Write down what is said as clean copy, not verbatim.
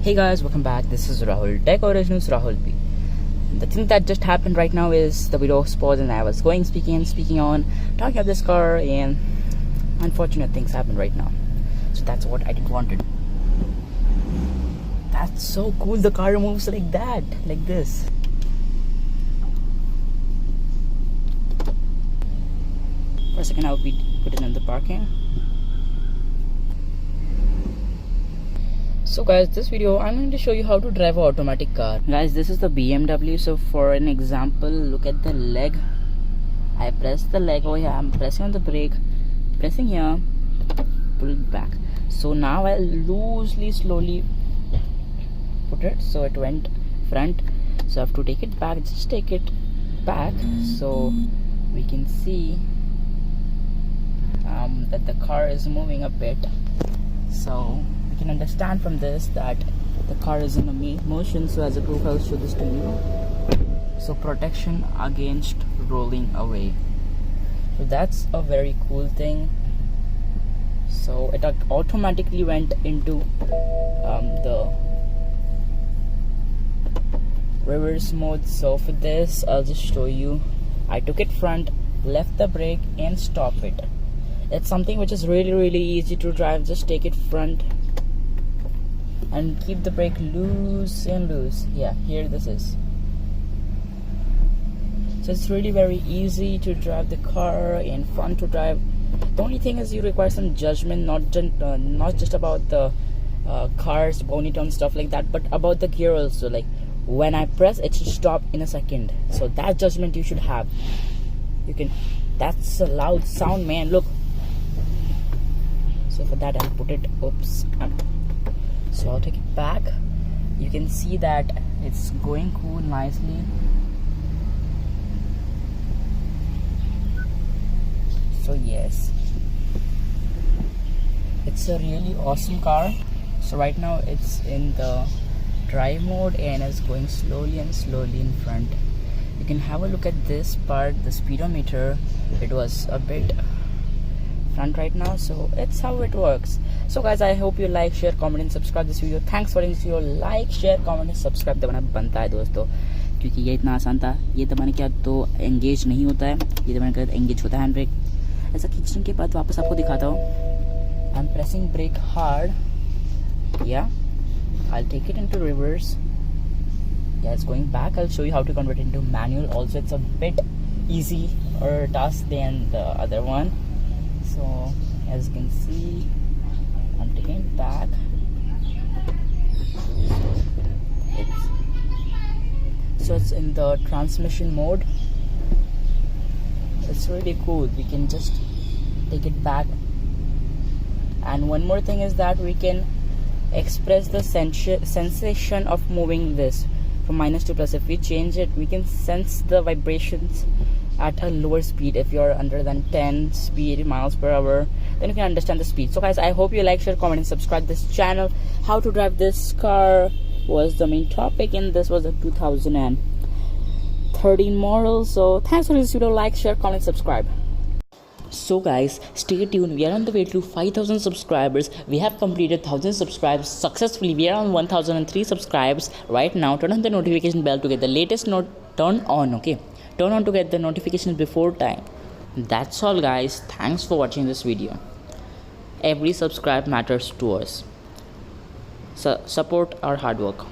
Hey guys, welcome back. This is Rahul, Tech Originals Rahul B. The thing that just happened right now is the video paused and I was speaking on talking about this car, and unfortunate things happened right now. So that's what I didn't wanted. That's so cool. The car moves like that, like this. For a second, I'll put it in the parking. So guys, this video I'm going to show you how to drive an automatic car. Guys, this is the BMW. So for an example, look at the leg. I press the leg over here. I'm pressing on the brake, pressing here, pull it back. So now I'll loosely, slowly put it. So it went front. So I have to take it back. Just take it back so we can see that the car is moving a bit. So can understand from this that the car is in a motion. So as a proof, I'll show this to you. So protection against rolling away. So that's a very cool thing. So it automatically went into the reverse mode. So for this, I'll just show you. I took it front, left the brake and stop it. It's something which is really easy to drive. Just take it front and keep the brake loose and loose. Yeah, here this is. So it's really very easy to drive the car and fun to drive. The only thing is you require some judgment, not just about the car's bonnet and stuff like that, but about the gear also. Like when I press, it should stop in a second. So that judgment you should have. That's a loud sound, man. Look. So for that I'll put it. Oops. So I'll take it back. You can see that it's going cool nicely. So yes, it's a really awesome car. So right now it's in the drive mode and it's going slowly in front. You can have a look at this part, the speedometer. It was a bit front right now, so it's how it works. So guys, I hope you like, share, comment and subscribe this video. Thanks for watching this video. Like, share, comment and subscribe दबाना बनता है दोस्तों, क्योंकि ये इतना आसान था. ये दबाने के बाद तो एंगेज नहीं होता है, ये दबाने के बाद एंगेज होता है हैंड ब्रेक. ऐसा खींचने के बाद वापस आपको दिखाता हूँ. I am pressing brake hard. या I'll take it into reverse. Yeah, it's going back. I'll show you how to convert it into manual. Also, it's a bit easier task than the other one. So as you can see, I'm taking it back. It's in the transmission mode. It's really cool. We can just take it back. And one more thing is that we can express the sensation of moving this from minus to plus. If we change it, we can sense the vibrations at a lower speed. If you're under than 10 speed miles per hour, then you can understand the speed. So guys, I hope you like, share, comment and subscribe this channel. How to drive this car was the main topic, and this was a 2013 model. So thanks for this video. Like, share, comment, subscribe. So guys, stay tuned. We are on the way to 5,000 subscribers. We have completed 1,000 subscribers successfully. We are on 1,003 subscribers right now. Turn on the notification bell to get the latest turn on to get the notifications before time. That's all guys. Thanks for watching this video. Every subscribe matters to us. So support our hard work.